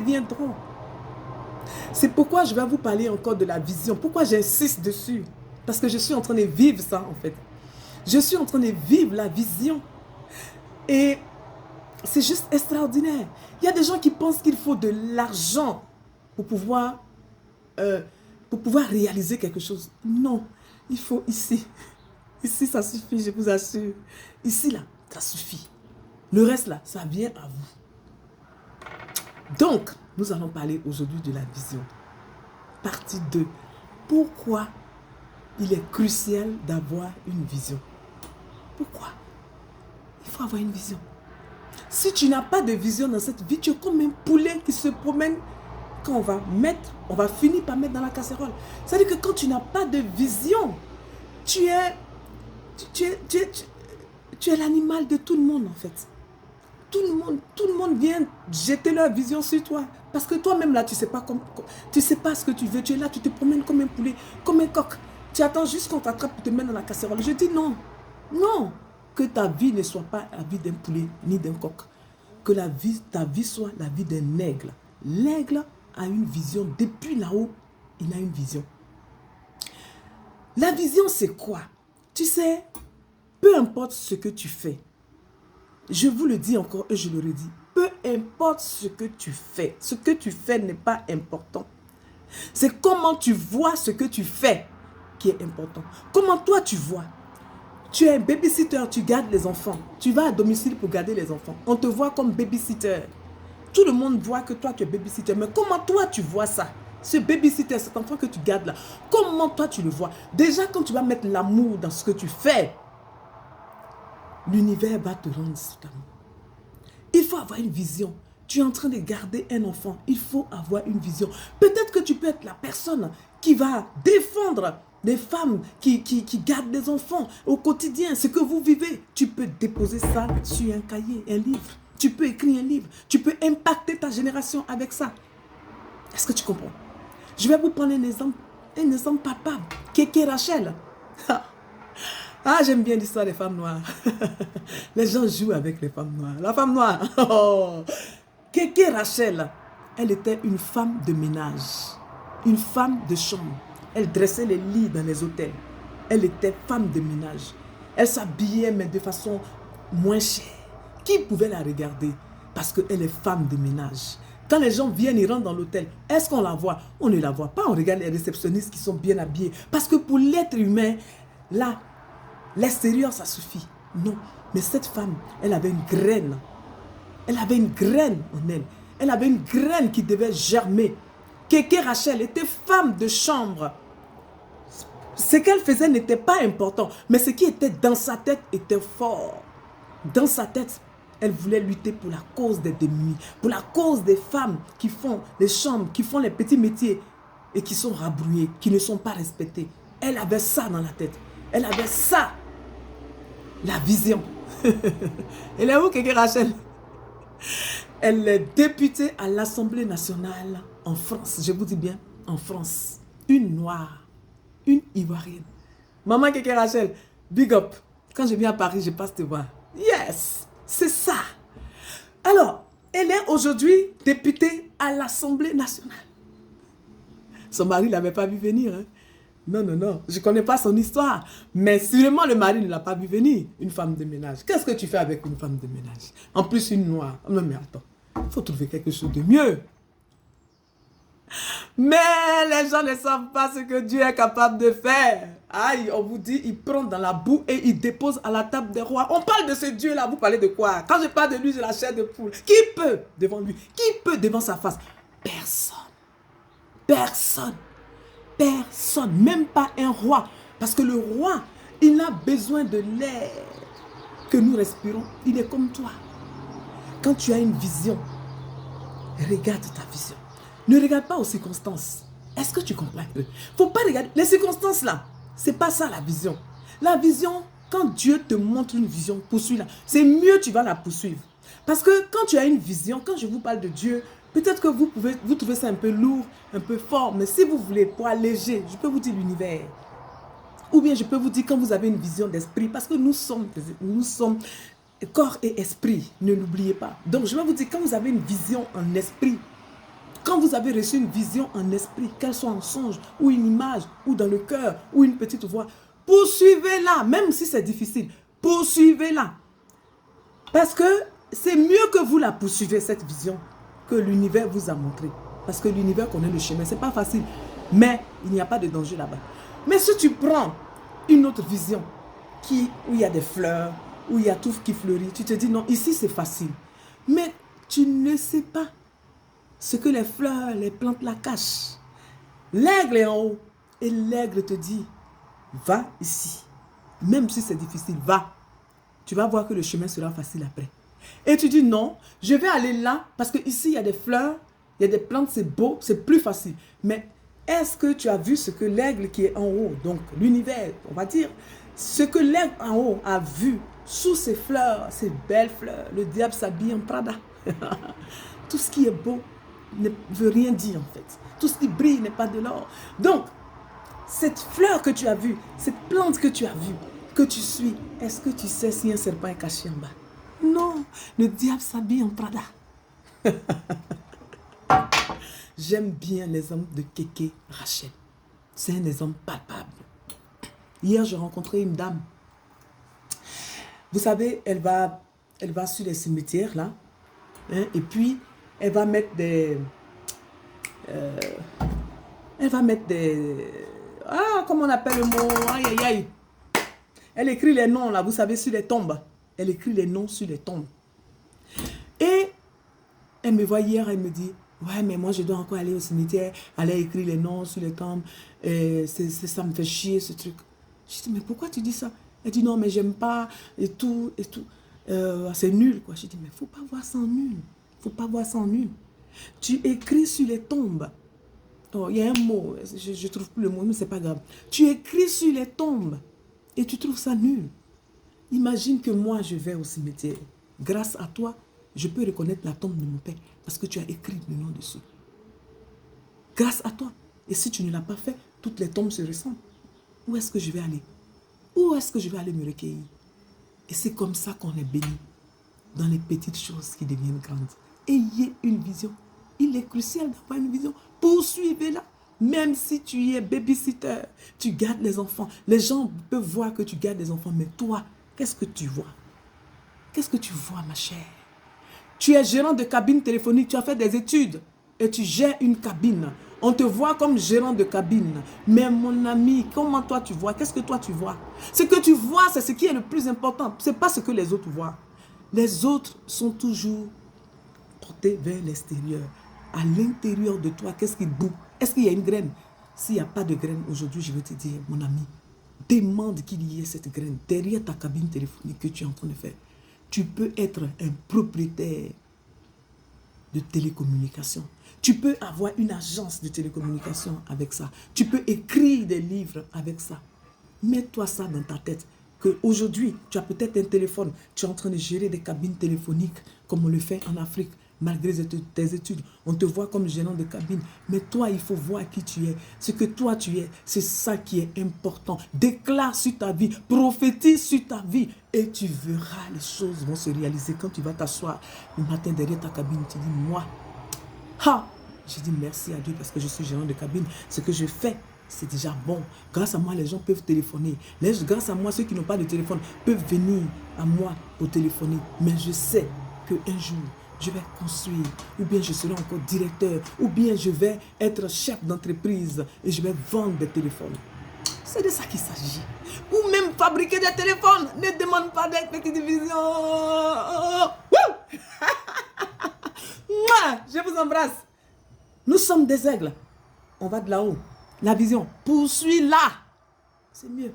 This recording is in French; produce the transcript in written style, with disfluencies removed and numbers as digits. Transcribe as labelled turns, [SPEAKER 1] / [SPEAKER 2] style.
[SPEAKER 1] viendront. C'est pourquoi je vais vous parler encore de la vision. Pourquoi j'insiste dessus? Parce que je suis en train de vivre ça, en fait. Je suis en train de vivre la vision. Et c'est juste extraordinaire. Il y a des gens qui pensent qu'il faut de l'argent pour pouvoir réaliser quelque chose. Non, il faut ici. Ici, ça suffit, je vous assure. Ici, là, ça suffit. Le reste, là, ça vient à vous. Donc, nous allons parler aujourd'hui de la vision. Partie 2. Pourquoi il est crucial d'avoir une vision? Pourquoi? Il faut avoir une vision. Si tu n'as pas de vision dans cette vie, tu es comme un poulet qui se promène. Quand on va finir par mettre dans la casserole. C'est-à-dire que quand tu n'as pas de vision, tu es l'animal de tout le monde, en fait. Tout le monde vient jeter leur vision sur toi. Parce que toi-même, là, tu ne sais pas ce que tu veux. Tu es là, tu te promènes comme un poulet, comme un coq. Tu attends juste qu'on t'attrape pour te mettre dans la casserole. Je dis non. Non. Que ta vie ne soit pas la vie d'un poulet ni d'un coq. Que ta vie soit la vie d'un aigle. L'aigle a une vision. Depuis là-haut, il a une vision. La vision, c'est quoi? Tu sais, peu importe ce que tu fais, je vous le dis encore et je le redis, peu importe ce que tu fais n'est pas important. C'est comment tu vois ce que tu fais qui est important. Comment toi tu vois? Tu es un babysitter, tu gardes les enfants. Tu vas à domicile pour garder les enfants. On te voit comme babysitter. Tout le monde voit que toi tu es babysitter. Mais comment toi tu vois ça? Ce babysitter, cet enfant que tu gardes là, comment toi tu le vois? Déjà quand tu vas mettre l'amour dans ce que tu fais, l'univers va te rendre cet amour. Il faut avoir une vision. Tu es en train de garder un enfant. Il faut avoir une vision. Peut-être que tu peux être la personne qui va défendre les femmes qui gardent des enfants au quotidien. Ce que vous vivez, tu peux déposer ça sur un cahier, un livre. Tu peux écrire un livre. Tu peux impacter ta génération avec ça. Est-ce que tu comprends? Je vais vous prendre un exemple palpable. Kéké Rachel. Ah, j'aime bien l'histoire des femmes noires. Les gens jouent avec les femmes noires. La femme noire. Oh. Kéké Rachel, elle était une femme de ménage. Une femme de chambre. Elle dressait les lits dans les hôtels. Elle était femme de ménage. Elle s'habillait, mais de façon moins chère. Qui pouvait la regarder? Parce qu'elle est femme de ménage. Quand les gens viennent, ils rentrent dans l'hôtel, est-ce qu'on la voit? On ne la voit pas. On regarde les réceptionnistes qui sont bien habillés. Parce que pour l'être humain, là, l'extérieur, ça suffit. Non. Mais cette femme, elle avait une graine. Elle avait une graine en elle. Elle avait une graine qui devait germer. Kéké Rachel était femme de chambre. Ce qu'elle faisait n'était pas important. Mais ce qui était dans sa tête était fort. Dans sa tête, elle voulait lutter pour la cause des démunis. Pour la cause des femmes qui font les chambres, qui font les petits métiers et qui sont rabrouées, qui ne sont pas respectées. Elle avait ça dans la tête. Elle avait ça. La vision. Elle est où, Kéké Rachel? Elle est députée à l'Assemblée nationale en France. Je vous dis bien, en France. Une noire. Une ivoirienne. Maman Kéké Rachel, big up. Quand je viens à Paris, je passe te voir. Yes, c'est ça. Alors, elle est aujourd'hui députée à l'Assemblée nationale. Son mari ne l'avait pas vu venir. Hein? Non, non, non. Je ne connais pas son histoire. Mais sûrement, le mari ne l'a pas vu venir. Une femme de ménage. Qu'est-ce que tu fais avec une femme de ménage? En plus, une noire. Non, mais attends. Il faut trouver quelque chose de mieux. Mais les gens ne savent pas ce que Dieu est capable de faire. Aïe, on vous dit, il prend dans la boue et il dépose à la table des rois. On parle de ce Dieu-là, vous parlez de quoi? Quand je parle de lui, j'ai la chair de poule. Qui peut devant lui? Qui peut devant sa face? Personne. Personne. Personne. Même pas un roi. Parce que le roi, il a besoin de l'air que nous respirons. Il est comme toi. Quand tu as une vision, regarde ta vision. Ne regarde pas aux circonstances. Est-ce que tu comprends un peu? Il ne faut pas regarder. Les circonstances là, ce n'est pas ça la vision. La vision, quand Dieu te montre une vision, poursuis-la. C'est mieux tu vas la poursuivre. Parce que quand tu as une vision, quand je vous parle de Dieu, peut-être que vous trouvez ça un peu lourd, un peu fort. Mais si vous voulez, pour alléger, je peux vous dire l'univers. Ou bien je peux vous dire quand vous avez une vision d'esprit. Parce que nous sommes corps et esprit. Ne l'oubliez pas. Donc je vais vous dire, quand vous avez une vision en esprit, Quand vous avez reçu une vision en esprit, qu'elle soit en songe, ou une image, ou dans le cœur, ou une petite voix, poursuivez-la, même si c'est difficile. Poursuivez-la. Parce que c'est mieux que vous la poursuivez, cette vision, que l'univers vous a montré. Parce que l'univers connaît le chemin. Ce n'est pas facile, mais il n'y a pas de danger là-bas. Mais si tu prends une autre vision, où il y a des fleurs, où il y a tout qui fleurit, tu te dis non, ici c'est facile. Mais tu ne sais pas ce que les fleurs, les plantes la cachent. L'aigle est en haut et l'aigle te dit, va ici. Même si c'est difficile, va. Tu vas voir que le chemin sera facile après. Et tu dis non, je vais aller là parce que ici il y a des fleurs, il y a des plantes, c'est beau, c'est plus facile. Mais est-ce que tu as vu ce que l'aigle qui est en haut, donc l'univers, on va dire, ce que l'aigle en haut a vu sous ces fleurs, ces belles fleurs, le diable s'habille en Prada. Tout ce qui est beau ne veut rien dire en fait. Tout ce qui brille n'est pas de l'or. Donc, cette fleur que tu as vue, cette plante que tu as vue, que tu suis, est-ce que tu sais si un serpent est caché en bas? Non, le diable s'habille en Prada. J'aime bien les hommes de Kéké Rachel. C'est un des hommes palpables. Hier, j'ai rencontré une dame. Vous savez, elle va sur les cimetières, là. Hein, et puis, elle va mettre des... Ah, comment on appelle le mot? Aïe, aïe, aïe. Elle écrit les noms, là, vous savez, sur les tombes. Elle écrit les noms sur les tombes. Et elle me voit hier, elle me dit, ouais, mais moi, je dois encore aller au cimetière, aller écrire les noms sur les tombes. Et ça me fait chier, ce truc. Je dis, mais pourquoi tu dis ça? Elle dit, non, mais j'aime pas, et tout, et tout. C'est nul, quoi. Je dis, mais faut pas voir ça en nul. Faut pas voir ça en nul. Tu écris sur les tombes. Oh, il y a un mot, je trouve plus le mot, mais c'est pas grave. Tu écris sur les tombes et tu trouves ça nul. Imagine que moi, je vais au cimetière. Grâce à toi, je peux reconnaître la tombe de mon père parce que tu as écrit le nom dessus. Grâce à toi. Et si tu ne l'as pas fait, toutes les tombes se ressemblent. Où est-ce que je vais aller? Où est-ce que je vais aller me recueillir? Et c'est comme ça qu'on est béni. Dans les petites choses qui deviennent grandes. Ayez une vision. Il est crucial d'avoir une vision. Poursuivez-la. Même si tu es babysitter, tu gardes les enfants. Les gens peuvent voir que tu gardes les enfants, mais toi, qu'est-ce que tu vois? Qu'est-ce que tu vois, ma chère? Tu es gérant de cabine téléphonique, tu as fait des études et tu gères une cabine. On te voit comme gérant de cabine. Mais mon ami, comment toi tu vois? Qu'est-ce que toi tu vois? Ce que tu vois, c'est ce qui est le plus important. Ce n'est pas ce que les autres voient. Les autres sont toujours portés vers l'extérieur. À l'intérieur de toi, qu'est-ce qui boue? Est-ce qu'il y a une graine? S'il n'y a pas de graine, aujourd'hui, je vais te dire, mon ami, demande qu'il y ait cette graine derrière ta cabine téléphonique que tu es en train de faire. Tu peux être un propriétaire de télécommunication. Tu peux avoir une agence de télécommunication avec ça. Tu peux écrire des livres avec ça. Mets-toi ça dans ta tête. Qu'aujourd'hui, tu as peut-être un téléphone. Tu es en train de gérer des cabines téléphoniques comme on le fait en Afrique. Malgré tes études, on te voit comme gérant de cabine. Mais toi, il faut voir qui tu es. Ce que toi, tu es, c'est ça qui est important. Déclare sur ta vie, prophétise sur ta vie. Et tu verras, les choses vont se réaliser. Quand tu vas t'asseoir le matin derrière ta cabine, tu dis, moi, je dis merci à Dieu parce que je suis gérant de cabine. Ce que je fais, c'est déjà bon. Grâce à moi, les gens peuvent téléphoner. Grâce à moi, ceux qui n'ont pas de téléphone peuvent venir à moi pour téléphoner. Mais je sais qu'un jour, je vais construire, ou bien je serai encore directeur, ou bien je vais être chef d'entreprise et je vais vendre des téléphones. C'est de ça qu'il s'agit. Ou même fabriquer des téléphones. Ne demande pas d'être petite division. Je vous embrasse. Nous sommes des aigles. On va de là-haut. La vision. Poursuis-la. C'est mieux.